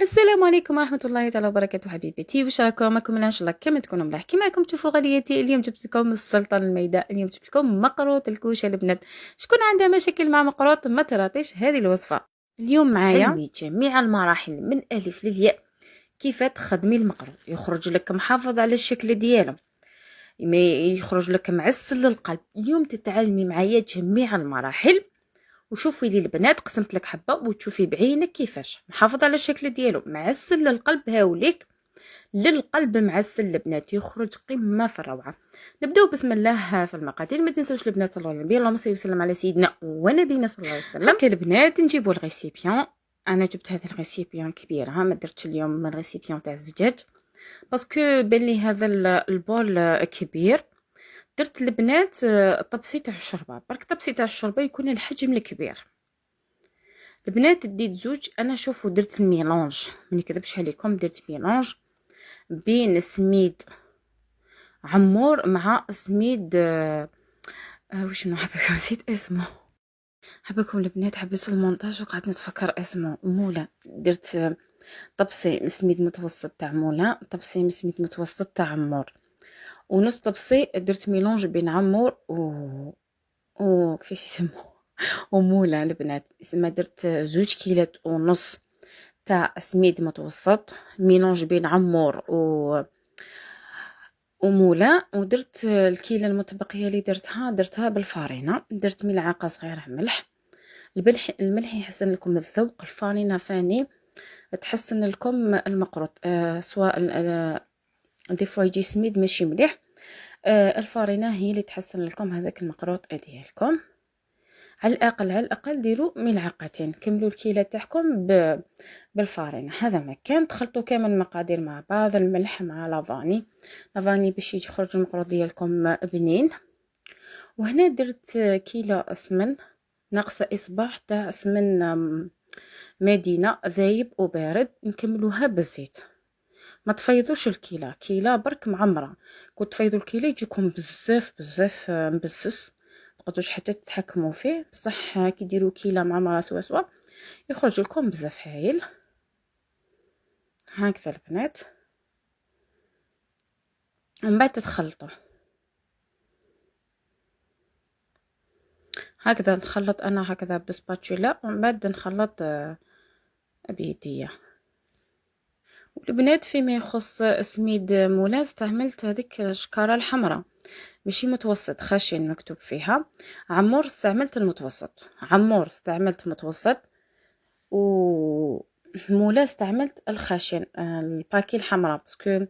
السلام عليكم ورحمة الله تعالى وبركاته حبيبتي، واش راكم؟ راكم ان شاء الله كما تكونوا ملاح كيما راكم تشوفوا غالياتي. اليوم جبت لكم السلطان الميداء، اليوم جبت لكم مقروط الكوشه البنات. شكون عندها مشاكل مع مقروط ما تراطيش هذه الوصفه. اليوم معايا علمي جميع المراحل من الف للياء كيف تخدمي المقروط، يخرج لك محافظ على الشكل ديالو، ما يخرج لك معسل للقلب. اليوم تتعلمي معايا جميع المراحل وشوفي لي البنات، قسمت لك حبه وتشوفي بعينك كيفاش محافظ على الشكل ديالو، معسل للقلب. هاوليك للقلب معسل البنات، يخرج قمه في الروعه. نبداو بسم الله في المقادير. ما تنسوش البنات صلوا على النبي، اللهم صل وسلم على سيدنا ونبينا صلى الله عليه وسلم. هكا البنات نجيبوا الغيسيبيون. انا جبت هذه الغيسيبيون كبيره، ما درتش اليوم من الغيسيبيون تاع الزجاج باسكو بان لي هذا البول كبير. درت البنات طبسي تاع الشوربه، برك طبسي تاع الشوربه يكون الحجم الكبير. البنات ديت زوج، انا شوفوا درت الميلونج، ما نكذبش عليكم، درت ميلونج بين سميد عمور مع سميد واش حبكم نسيت اسمه. حبكم البنات حبيت المونتاج وقعدت نتفكر اسمه. مولا درت طبسي سميد متوسط تاع مولا، طبسي سميد متوسط تاع عمور، ونص طبسي درت ميلونج بين عمور كيفاش يسموه ومولا البنات. اسمها درت 2 كيلات ونص تاع سميد متوسط، ميلونج بين عمور ومولا. ودرت الكيله المتبقيه اللي درتها بالفارينه، درت ملعقه صغيره ملح. الملح يحسن لكم الذوق، الفارينه فاني تحسن لكم المقروط. سواء دي فوا يجي سميد ماشي مليح، الفارينه هي اللي تحسن لكم هذاك المقروط ديالكم. على الاقل ديروا ملعقتين، كملوا الكيله تاعكم بالفارينه. هذا ما كان تخلطوا كامل المقادير مع بعض، الملح مع لافاني باش يخرج المقروط ديالكم بنين. وهنا درت كيلو سمن، ناقصه اصبع تاع سمن مدينه ذايب وبارد، نكملوها بالزيت. ما تفيضوش الكيله، كيله برك معمره، كنت تفيضوا الكيله يجيكم بزاف مبسس، تقدروش حتى تتحكموا فيه. بصح كي ديروا كيله معمره سوا يخرج لكم بزاف هايل. هكذا البنات، ومن بعد تخلطوا هكذا. نخلط انا هكذا بسباتشولا، ومن بعد نخلط بيديا. والبنات فيما يخص سميد مولا استعملت هذيك الشكاره الحمراء، ماشي متوسط خشن مكتوب فيها. عمور استعملت متوسط، ومولا استعملت الخشن الباكي الحمراء، باسكو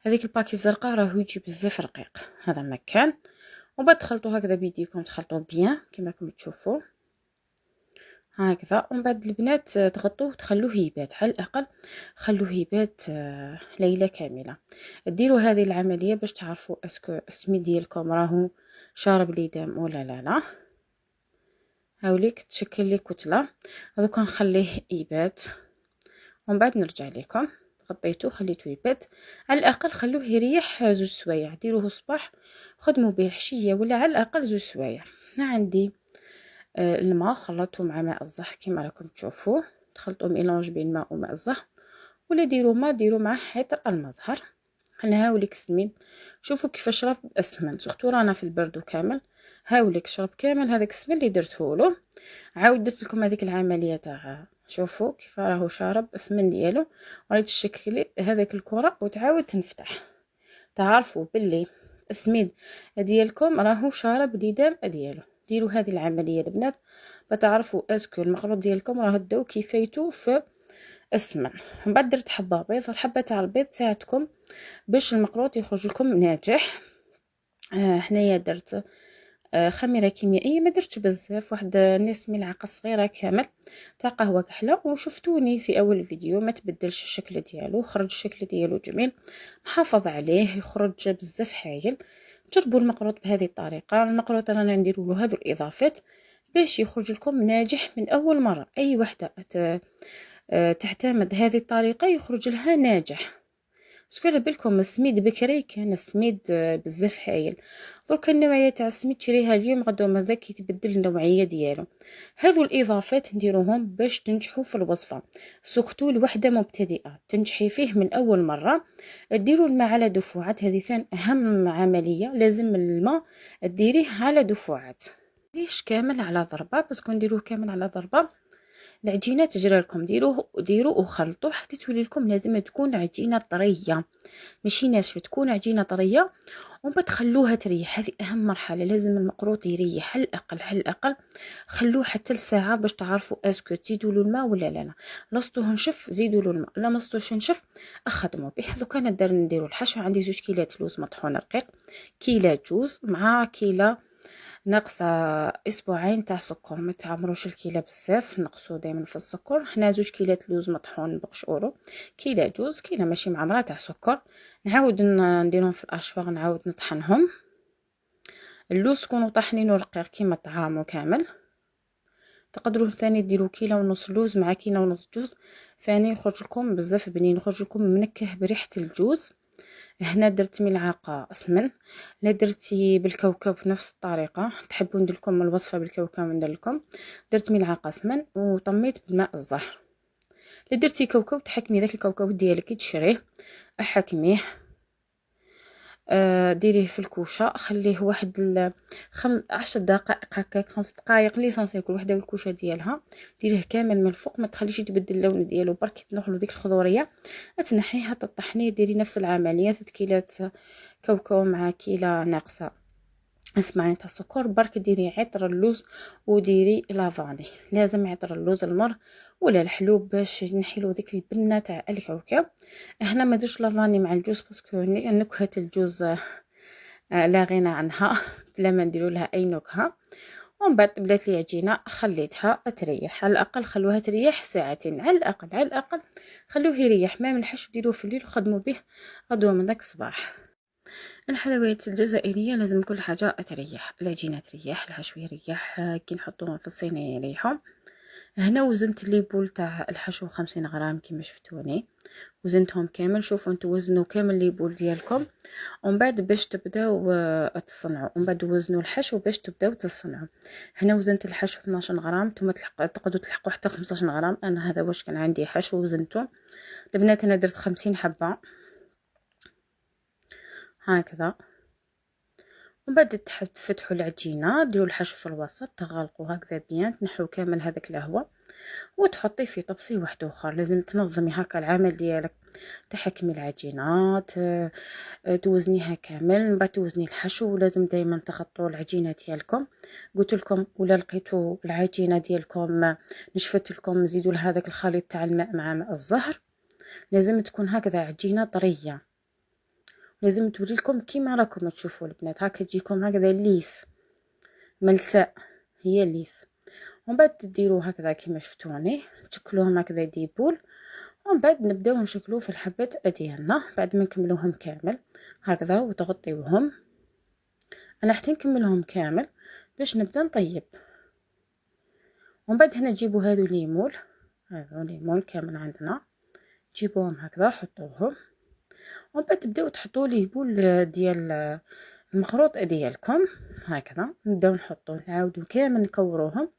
هذيك الباكي الزرقاء راهو يجي بزاف رقيق. هذا ما كان. وبعد تخلطوا هكذا بيديكم، تخلطوا بيان كما راكم تشوفوا هكذا. ومن بعد البنات تغطوه تخلوه يبات، على الاقل خلوه يبات ليله كامله. ديروا هذه العمليه باش تعرفوا اسكو السميد ديالكم راهو شارب ليدام ولا لا. هاوليك تشكل لي كتله. دوكا نخليه يبات ومن بعد نرجع لكم. غطيته خليته يبات، على الاقل خلوه يريح 2 سوايع. ديروه الصباح خدموا به الحشيه، ولا على الاقل 2 سوايع. هنا عندي الماء خلطته مع ماء الزهر كما راكم تشوفوا، تخلطوا ميلونج بين ماء وماء الزهر، ولا ديروا ما ديروا مع حيطر المزهر. هاوليك السمين، شوفوا كيفاش راه اسمن، سورتو رانا في البرد وكامل. هاوليك شرب كامل هذاك السمن اللي درته له. عاود درت لكم هذيك العمليه تاع شوفوا كيف راهو شارب السمن ديالو، وريت الشكل هذاك الكره وتعاود تنفتح. تعرفوا باللي السميد ديالكم راهو شارب ليدام ديالو. ديروا هذه العمليه البنات بتعرفوا اسكو المخلوط ديالكم راه داو كيفيتو في السمن. من بعد درت حبه بيض، الحبه تاع البيض تساعدكم باش المخلوط يخرج لكم ناجح. هنايا درت خميره كيميائيه، ما درتش بزاف، واحد نص ملعقه صغيره كامل تاع قهوه كحله. وشفتوني في اول فيديو ما تبدلش الشكل ديالو، خرج الشكل ديالو جميل، محافظ عليه، يخرج بزاف هايل. جربوا المقروط بهذه الطريقه. المقروط رانا نديروا له هذو الاضافات باش يخرج لكم ناجح من اول مره. اي وحده تعتمد هذه الطريقه يخرج لها ناجح، باسكو على بالكم السميد بكري كان السميد بزاف هايل، درك النوعيه تاع السميد تشريها اليوم غدوه ماذا كيتبدل النوعيه ديالو. هذو الاضافات نديروهم باش تنجحوا في الوصفه، سورتو الوحده مبتدئه تنجحي فيه من اول مره. ديروا الماء على دفعات، هذه ثان اهم عمليه، لازم الماء ديريه على دفعات، ليش كامل على ضربه، باسكو نديروه كامل على ضربه العجينه تجرى لكم. ديروه وخلطوه حتى تولي لكم، لازم تكون عجينه طريه ماشي ناشفه، تكون عجينه طريه وما تخلوها تريح. هذه اهم مرحله، لازم المقروط يريح على الاقل على الاقل، خلوه حتى لساعه باش تعرفوا اسكو تزيدوا له الماء ولا لا. لصتوه نشف زيدوا له الماء، لا مصتوش نشف اخدموا به. دوكا نديروا الحشو. عندي 2 كيلات لوز مطحون رقيق، كيلة جوز مع كيلة ناقصه اسبوعين تاع سكر. ما تعمروش الكيله بزاف، نقصوا دائما في السكر. حنا 2 كيلات لوز مطحون بقشورو، كيله جوز، كيله ماشي معمره تاع سكر. نعاود نديرهم في الاشواغ، نعاود نطحنهم. اللوز كونوا طاحنينو رقيق كيما طعامو كامل. تقدروا ثاني ديروا كيلة ونص لوز مع كيلة ونص جوز، ثاني يخرج لكم بزاف بنين، يخرج لكم منكه بريحه الجوز. هنا درت ملعقه سمن، لا درتي بالكاوكاو بنفس الطريقه، تحبوا ندير لكم الوصفه بالكاوكاو ندير لكم. درت ملعقه سمن وطميت بالماء الزهر. لا درتي كاوكاو تحكمي داك الكاوكاو ديالك كي تشريه، احكميه، ديريه في الكوشه، خليه واحد 10 دقائق هكاك، 5 دقائق ليسونسيال كل وحده والكوشه ديالها. ديريه كامل من الفوق، ما تخليش يتبدل اللون ديالو، برك تنحلو ديك الخضوريه تنحيها تطحنيه. ديري نفس العمليه، 3 كيلات كاوكاو مع كيله ناقصه اسمعي تاع السكر. برك ديري عطر اللوز وديري لافاني، لازم عطر اللوز المر ولا الحلوب باش نحيلو ديك البنه تاع الكاوكاو. هنا ما درتش لافاني مع الجوز باسكو نكهه الجوز لا غنى عنها بلا ما نديروا لها اي نكهه. ومن بعد بلات لي عجينه خليتها تريح، على الاقل خلوها تريح ساعتين على الاقل على الاقل، خلوه يريح. ما من الحشو ديروه في الليل وخدموا به غدوه من داك الصباح. الحلويات الجزائريه لازم كل حاجه تريح، العجينه تريح، الحشو يريح، كي نحطوهم في الصينيه يريحوا. هنا وزنت لي بول تاع الحشو 50 غرام كيما شفتوني، وزنتهم كامل. شوفوا انتوا وزنوا كامل لي بول ديالكم، ومن بعد باش تبداو تصنعوا، ومن بعد وزنوا الحشو باش تبداو تصنعوا. هنا وزنت الحشو 12 غرام، نتوما تقدروا تلحقوا حتى 15 غرام. انا هذا واش كان عندي حشو وزنته. البنات انا درت 50 حبه هكذا. ومن بعد تفتحوا العجينه، ديروا الحشو في الوسط، تغلقوا هكذا بيان، تنحوا كامل هذاك الهواء وتحطيه في طبسي واحد اخر. لازم تنظمي هكا العمل ديالك، تحكمي العجينات، توزنيها كامل، من بعد توزني الحشو. ولازم دائما تغطوا العجينه ديالكم. قلت لكم ولا لقيتوا العجينه ديالكم نشفت لكم، زيدوا لها داك الخليط تاع الماء مع ماء الزهر. لازم تكون هكذا عجينه طريه، لازم توري لكم كيما راكم تشوفوا البنات، هكا تجيكم هكذا ليس ملساء، هي ليس. ومن بعد تديروا هكذا كيما شفتوني، تشكلوهم هكذا ديبول. ومن بعد نبداو نشكلو في الحبات ديالنا بعد ما نكملوهم كامل هكذا وتغطيوهم. انا حتى نكملهم كامل باش نبدا نطيب. ومن بعد هنا تجيبوا هادو ليمول، هادو ليمول كامل عندنا، تجيبوهم هكذا حطوهم. ومن بعد تبداو تحطوا لي بول ديال المخروط ديالكم هكذا. نبداو نحطوا نعاودوا كامل نكوروهم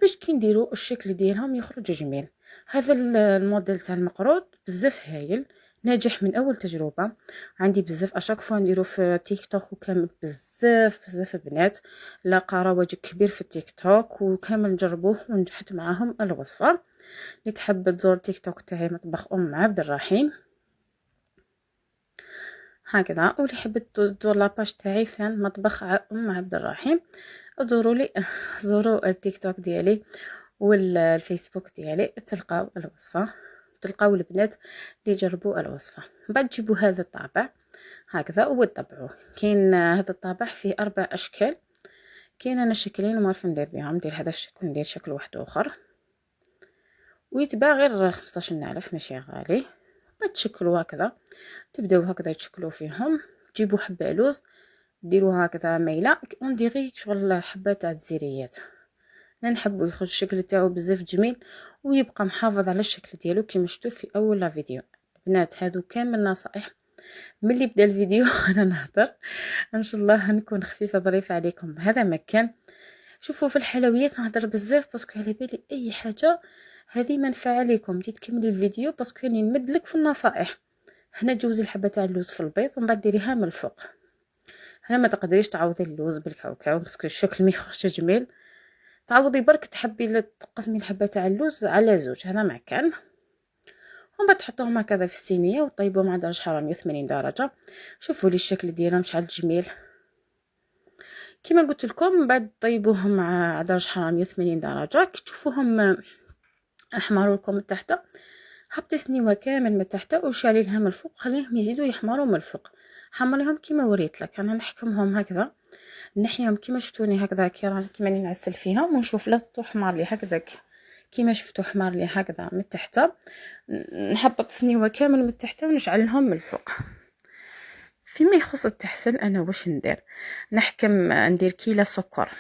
باش كي نديروا الشكل ديالهم يخرج جميل. هذا الموديل تاع المقروط بزاف هايل، ناجح من اول تجربه. عندي بزاف اشاك فوا نديرو في تيك توك، وكامل بزاف بنات لاقى رواج كبير في التيك توك، وكامل جربوه ونجحت معاهم الوصفه. اللي تحب تزور تيك توك تاعي مطبخ عبد الرحيم هكذا، واللي حبت تزور لاباج تاعي فين مطبخ عبد الرحيم، زوروا لي زوروا التيك توك ديالي والفيسبوك ديالي، تلقاو الوصفه، تلقاو البنات اللي جربوا الوصفه. بعد تجيبوا هذا الطابع هكذا وتطبعوه. كاين هذا الطابع فيه 4 اشكال، كاين انا شكلين وما عرف ندير بهم، ندير هذا الشكل ندير شكل واحد اخر، ويتباع غير 15,000 ماشي غالي. بعد تشكلوا هكذا، تبداو هكذا تشكلوا فيهم. تجيبوا حبه لوز ديروها هكذا مايله، ونديري شغل حبه تاع الزيريات. انا نحبو يخرج الشكل تاعو بزاف جميل ويبقى محافظ على الشكل ديالو كيما شفتوا في اول فيديو. بنات هادو كامل نصائح ملي بدا الفيديو انا نهضر ان شاء الله نكون خفيفه ظريفه عليكم. هذا مكان شوفوا في الحلويات نهضر بزاف باسكو على بالي اي حاجه هذه منفعه لكم تكملي الفيديو باسكو راني نمدلك في النصائح. هنا جوزي الحبه تاع اللوز في البيض ومن بعد ديريها من الفوق. هنا ما تقدريش تعوضي اللوز بالكاوكاو باسكو الشكل ما يخرجش جميل، تعوضي برك تحبي تقسمي الحبه تاع اللوز على زوج. هذا ما كان ومن بعد تحطوهم هكذا في الصينيه وطيبوهم على درجه حراره 180 درجه. شوفوا لي الشكل ديالهم شحال جميل كما قلت لكم. من بعد طيبوهم على درجه حراره 180 درجه. كي تشوفوهم احمروا لكم من تحت هبطي سنيوه كامل من تحت وشالي لها من الفوق، خليهم يزيدوا يحمروا من الفوق. حمريهم كما وريت لك انا، نحكمهم هكذا نحيهم كما شفتوني هكذا كيما راني نعسل فيهم ونشوف لا حمار لي هكذاك كيما شفتوا حمار لي هكذا من تحت. نحبط سنيوه كامل من تحت ونشعلهم من الفوق. فيما يخص التحسن انا واش ندير؟ نحكم ندير كيلة سكر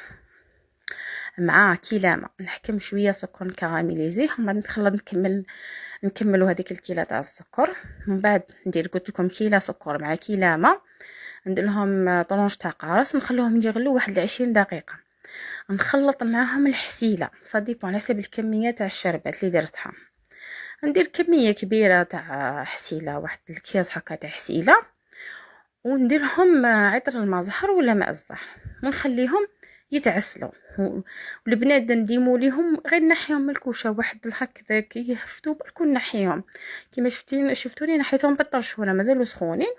مع كيلة ماء، نحكم شويه سكر كراميليزيه ومن بعد نكملوا هذيك الكيلة تاع السكر. من بعد ندير قلت لكم كيلة سكر مع كيلة ماء، ندير لهم طرونج تاع قارص نخليهم يغلوا واحد 20 دقيقه. نخلط معاهم الحسيله صديق على حسب الكميه تاع الشربات اللي درتها. ندير كميه كبيره تاع حسيله، واحد الكياس هكا تاع حسيله، ونديرهم عطر الماء زهر ولا ماء الزهر ونخليهم يتعسلوا. والبنات نديمو ليهم غير نحيهم من الكوشه واحد هكذاك يهفتوا برك ونحيهم كيما شفتوني نحيتهم بالطرشوره مازالوا سخونين.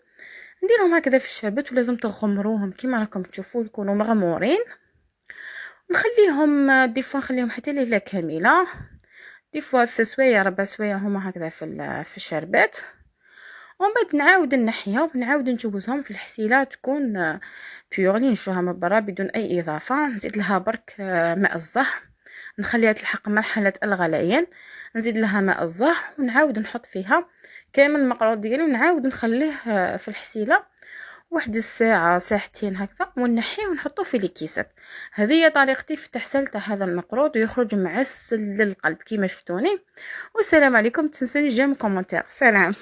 نديرهم هكذا في الشربات ولازم تغمروهم كيما راكم تشوفوا يكونوا مغمورين. نخليهم دي فوا نخليهم حتى ليله كامله، دي فوا 3 سوايع 4 سوايع هما هكذا في الشربات. ومن بعد نعاود نحيها ونعاود نجوزهم في الحسيله تكون بيورلي نشوها من برا بدون اي اضافه. نزيد لها برك ماء الزهر، نخليها تلحق مرحله الغليان، نزيد لها ماء الزهر ونعاود نحط فيها كامل المقروط ديالي ونعاود نخليه في الحسيله واحد الساعه ساعتين هكذا ونحيه ونحطه في الكيسات. هذه هي طريقتي في تحسيل تاع هذا المقروط ويخرج معسل للقلب كيما شفتوني. والسلام عليكم، تنسوني جيم كومنتير. سلام.